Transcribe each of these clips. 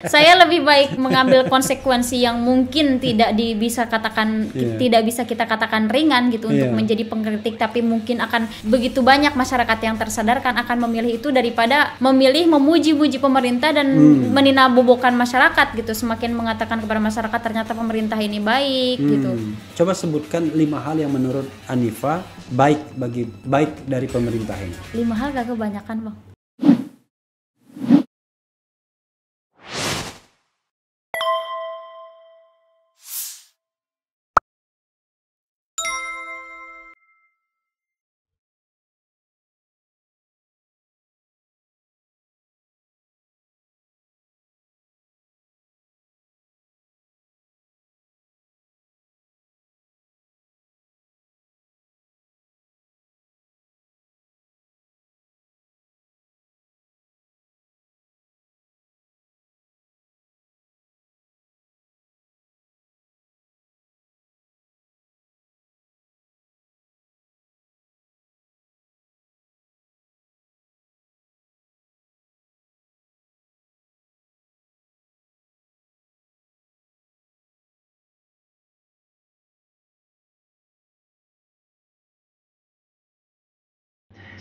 Saya lebih baik mengambil konsekuensi yang mungkin tidak bisa katakan tidak bisa kita katakan ringan gitu untuk menjadi pengkritik, tapi mungkin akan begitu banyak masyarakat yang tersadarkan akan memilih itu daripada memilih memuji-muji pemerintah dan meninabobokan masyarakat gitu, semakin mengatakan kepada masyarakat ternyata pemerintah ini baik gitu. Coba sebutkan 5 hal yang menurut Anifa baik dari pemerintah ini. 5 hal gak kebanyakan, Bang.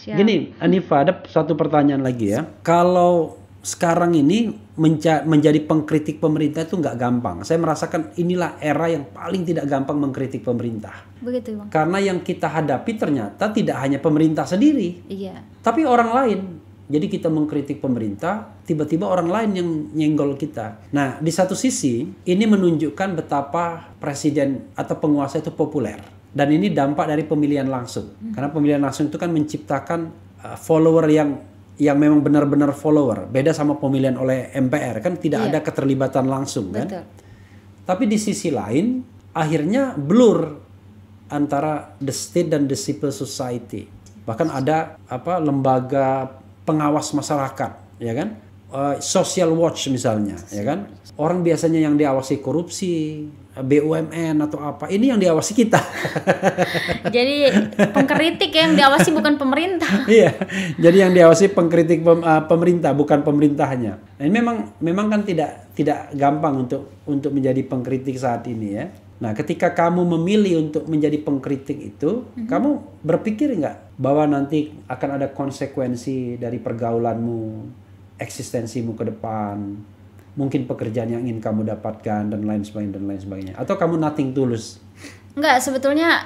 Siap. Gini, Anifa, ada satu pertanyaan lagi ya. Kalau sekarang ini menjadi pengkritik pemerintah itu nggak gampang. Saya merasakan inilah era yang paling tidak gampang mengkritik pemerintah. Begitu, Bang. Karena yang kita hadapi ternyata tidak hanya pemerintah sendiri, tapi orang lain. Jadi kita mengkritik pemerintah, tiba-tiba orang lain yang nyenggol kita. Nah, di satu sisi ini menunjukkan betapa presiden atau penguasa itu populer. Dan ini dampak dari pemilihan langsung. Karena pemilihan langsung itu kan menciptakan follower yang memang benar-benar follower. Beda sama pemilihan oleh MPR, kan tidak ada keterlibatan langsung. Kan? Tapi di sisi lain, akhirnya blur antara the state dan the civil society. Bahkan ada lembaga pengawas masyarakat, ya kan? Social Watch misalnya, ya kan? Orang biasanya yang diawasi korupsi, BUMN atau apa, ini yang diawasi kita. Jadi pengkritik yang diawasi bukan pemerintah. Iya, jadi yang diawasi pengkritik pemerintah bukan pemerintahnya. Nah, ini memang kan tidak gampang untuk menjadi pengkritik saat ini ya. Nah, ketika kamu memilih untuk menjadi pengkritik itu, kamu berpikir nggak bahwa nanti akan ada konsekuensi dari pergaulanmu, eksistensimu ke depan? Mungkin pekerjaan yang ingin kamu dapatkan dan lain sebagainya, atau kamu nothing tulus? Enggak, sebetulnya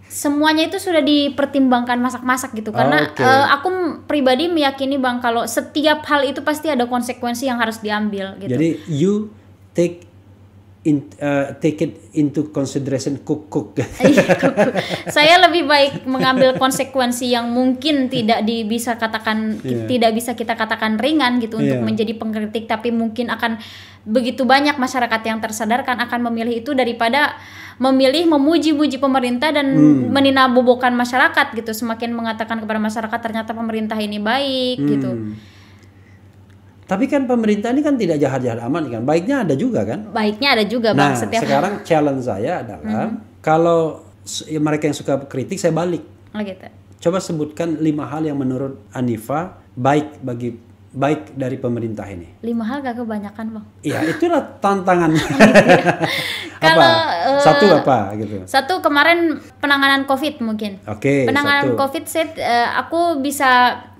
semuanya itu sudah dipertimbangkan masak-masak gitu. Karena aku pribadi meyakini, Bang, kalau setiap hal itu pasti ada konsekuensi yang harus diambil gitu. Jadi you take it into consideration cook. Saya lebih baik mengambil konsekuensi yang mungkin tidak bisa kita katakan ringan gitu untuk menjadi pengkritik, tapi mungkin akan begitu banyak masyarakat yang tersadarkan akan memilih itu daripada memilih memuji-muji pemerintah dan meninabobokan masyarakat gitu, semakin mengatakan kepada masyarakat ternyata pemerintah ini baik gitu. Tapi kan pemerintah ini kan tidak jahat-jahat amat kan, baiknya ada juga kan? Baiknya ada juga, Bang. Nah, sekarang challenge saya adalah kalau mereka yang suka kritik, saya balik. Oh gitu. Coba sebutkan 5 hal yang menurut Anifa baik dari pemerintah ini. 5 hal gak kebanyakan, Bang. Iya, itulah tantangan. Kalau apa gitu? Satu, kemarin penanganan COVID mungkin. Penanganan COVID aku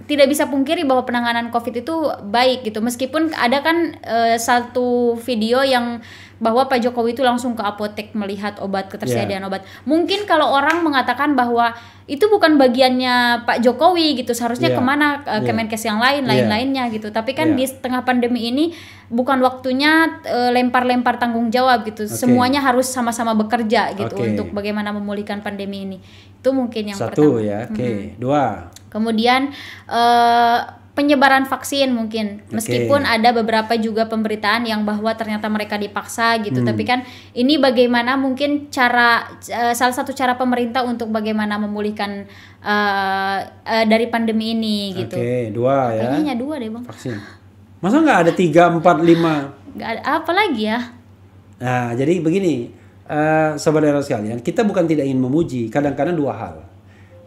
tidak bisa pungkiri bahwa penanganan COVID itu baik gitu. Meskipun ada kan satu video yang bahwa Pak Jokowi itu langsung ke apotek melihat ketersediaan obat. Mungkin kalau orang mengatakan bahwa itu bukan bagiannya Pak Jokowi gitu, seharusnya kemana Kemenkes yang lainnya gitu. Tapi kan di tengah pandemi ini bukan waktunya lempar-lempar tanggung jawab gitu. Semuanya harus sama-sama bekerja gitu untuk bagaimana memulihkan pandemi ini. Itu mungkin yang pertama. Dua. Kemudian penyebaran vaksin mungkin, meskipun ada beberapa juga pemberitaan yang bahwa ternyata mereka dipaksa gitu, tapi kan ini bagaimana mungkin salah satu cara pemerintah untuk bagaimana memulihkan dari pandemi ini gitu. Dua ya. Kayaknya 2 deh, Bang. Vaksin. Masa nggak ada 3, 4, 5? Nggak ada, apa lagi ya? Nah, jadi begini, saudara sekalian, kita bukan tidak ingin memuji, kadang-kadang 2 hal.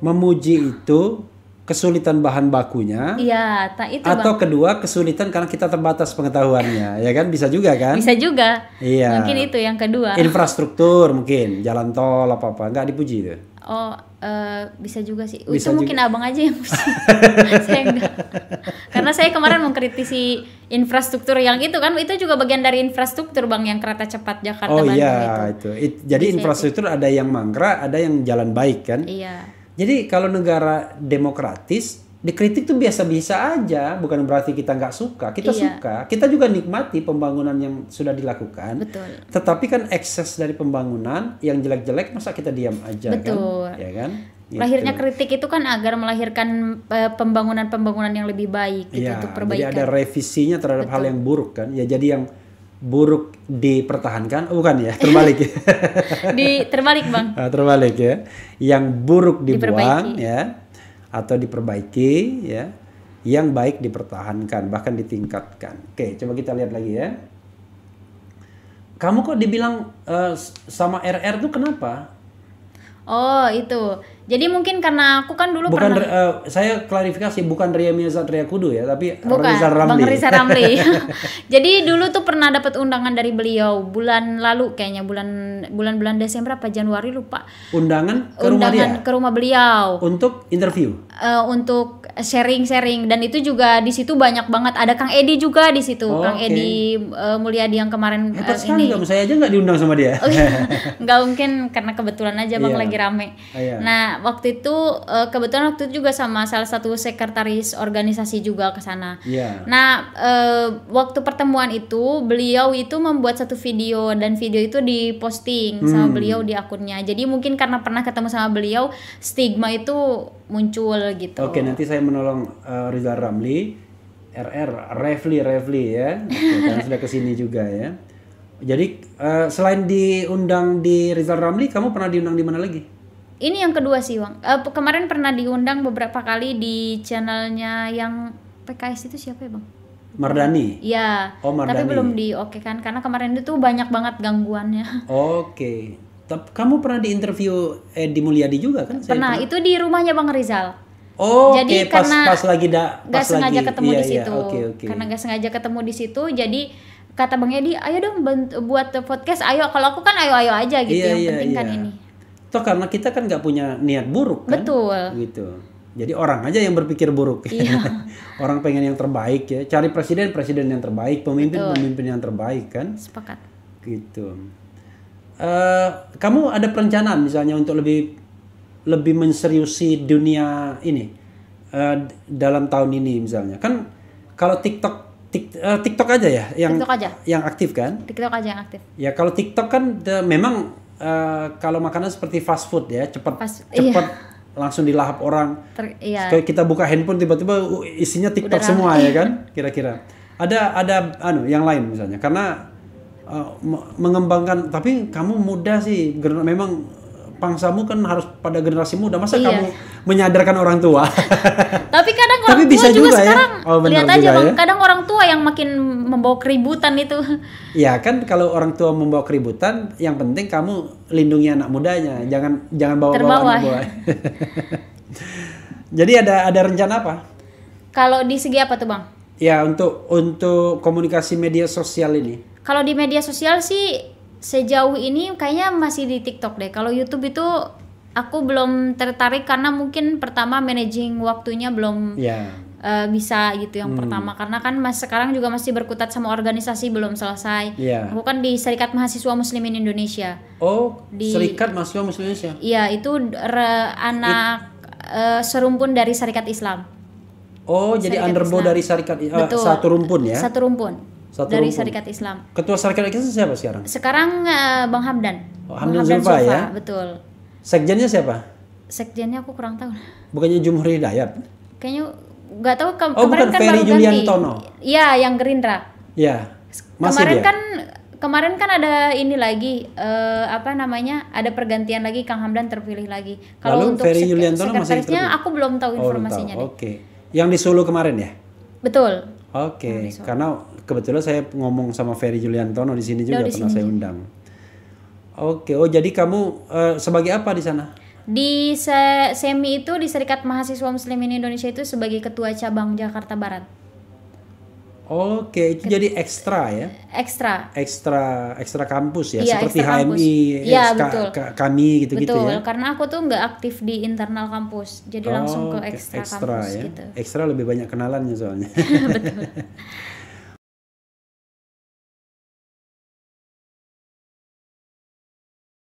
Memuji itu kesulitan bahan bakunya. Iya, itu atau Bang. Kedua kesulitan karena kita terbatas pengetahuannya, ya kan? Bisa juga kan? Bisa juga. Iya. Mungkin itu yang kedua. Infrastruktur mungkin, jalan tol apa-apa, nggak dipuji itu. Oh, bisa juga sih. Bisa itu mungkin juga. Abang aja yang puji. Saya enggak. Karena saya kemarin mengkritisi infrastruktur yang itu kan, itu juga bagian dari infrastruktur Bang, yang kereta cepat Jakarta Bandung itu. Jadi infrastruktur ada yang mangkrak, ada yang jalan baik kan? Iya. Jadi kalau negara demokratis dikritik tuh biasa-biasa aja, bukan berarti kita nggak suka. Kita suka, kita juga nikmati pembangunan yang sudah dilakukan. Betul. Tetapi kan ekses dari pembangunan yang jelek-jelek masa kita diam aja. Betul. Kan? Ya kan? Gitu. Lahirnya kritik itu kan agar melahirkan pembangunan-pembangunan yang lebih baik gitu, untuk perbaikan. Jadi ada revisinya terhadap hal yang buruk kan. Ya jadi yang buruk dipertahankan, bukan ya, terbalik. Terbalik Bang. Terbalik ya. Yang buruk dibuang ya, atau diperbaiki ya. Yang baik dipertahankan, bahkan ditingkatkan. Oke, coba kita lihat lagi ya. Kamu kok dibilang sama RR tuh kenapa? Oh itu. Jadi mungkin karena aku kan dulu bukan, pernah saya klarifikasi, bukan Ria Satria Kudu ya, tapi bukan, Rizal Ramli. Bang Rizal Ramli. Jadi dulu tuh pernah dapat undangan dari beliau bulan lalu kayaknya, bulan Desember apa Januari lupa. Undangan ke rumah beliau. Untuk interview. Untuk sharing dan itu juga di situ banyak banget, ada Kang Edi juga di situ. Kang Edi Mulyadi yang kemarin ini. Saya aja nggak diundang sama dia. Nggak mungkin karena kebetulan aja Bang lagi rame. Nah waktu itu kebetulan waktu itu juga sama salah satu sekretaris organisasi juga ke sana. Nah waktu pertemuan itu beliau itu membuat satu video dan video itu diposting sama beliau di akunnya. Jadi mungkin karena pernah ketemu sama beliau, stigma itu muncul gitu. Oke, nanti saya menolong Rizal Ramli, Refli ya, karena sudah kesini juga ya. Jadi selain diundang di Rizal Ramli, kamu pernah diundang di mana lagi? Ini yang kedua sih Bang. Kemarin pernah diundang beberapa kali di channelnya yang PKS itu siapa ya Bang? Mardani. Iya. Oh, Mardani. Tapi belum kan karena kemarin itu banyak banget gangguannya. Oke. Kamu pernah diinterview Edi Mulyadi juga kan? Pernah. Itu di rumahnya Bang Rizal. Oh, jadi karena pas lagi nggak sengaja ketemu di situ. Okay. Karena nggak sengaja ketemu di situ, jadi kata Bang Edi, ayo dong buat podcast. Ayo, kalau aku kan ayo aja gitu. Yang penting kan ini. Toh karena kita kan nggak punya niat buruk kan? Betul. Gitu. Jadi orang aja yang berpikir buruk. Iya. Orang pengen yang terbaik ya. Cari presiden yang terbaik, pemimpin yang terbaik kan? Sepakat. Gitu. Kamu ada perencanaan misalnya untuk lebih menseriusi dunia ini dalam tahun ini misalnya? Kan kalau TikTok aja ya yang aktif kan? TikTok aja yang aktif. Ya kalau TikTok kan memang kalau makanan seperti fast food ya, cepat langsung dilahap orang. Kayak kita buka handphone tiba-tiba isinya TikTok semua ya kan? Kira-kira. Ada yang lain misalnya. Karena mengembangkan, tapi kamu muda sih, memang pangsamu kan harus pada generasi muda, masa kamu menyadarkan orang tua. Tapi kadang orang tua juga sekarang lihat aja Bang, kadang orang tua yang makin membawa keributan itu. Ya kan, kalau orang tua membawa keributan, yang penting kamu lindungi anak mudanya, jangan bawa anak buah. Jadi ada rencana apa? Kalau di segi apa tuh Bang? Ya untuk komunikasi media sosial ini. Kalau di media sosial sih sejauh ini kayaknya masih di TikTok deh. Kalau YouTube itu aku belum tertarik karena mungkin pertama managing waktunya belum bisa gitu yang pertama, karena kan sekarang juga masih berkutat sama organisasi belum selesai. Aku kan di Serikat Mahasiswa Muslimin Indonesia. Oh, Serikat Mahasiswa Muslimin Indonesia. Iya, itu anak serumpun dari Serikat Islam. Oh, jadi underbow dari Serikat satu rumpun ya? Satu rumpun. Dari Serikat Islam. Ketua Serikat Islam siapa sekarang? Sekarang Bang Hamdan. Hamdan Zulfa ya? Betul. Sekjennya siapa? Sekjennya aku kurang tahu. Bukannya Jumhur Hidayat? Kayaknya nggak tahu. Kemarin kan Ferry Juliantono. Iya, yang Gerindra. Iya. Kemarin kan ada ini lagi ada pergantian lagi, Kang Hamdan terpilih lagi. Kalau untuk Ferry Juliantono sekretarisnya aku belum tahu informasinya. Oke. Yang di Solo kemarin ya? Betul. Oke, karena kebetulan saya ngomong sama Ferry Juliantono di sini juga, pernah saya undang. Oke, jadi kamu sebagai apa di sana? Di SEMI itu, di Serikat Mahasiswa Muslimin Indonesia itu sebagai ketua cabang Jakarta Barat. Oke, itu jadi ekstra ya? Ekstra kampus ya, seperti HMI, kami gitu-gitu ya? Betul, karena aku tuh nggak aktif di internal kampus, jadi langsung ke ekstra kampus ya. gitu. Ekstra lebih banyak kenalannya soalnya. Betul.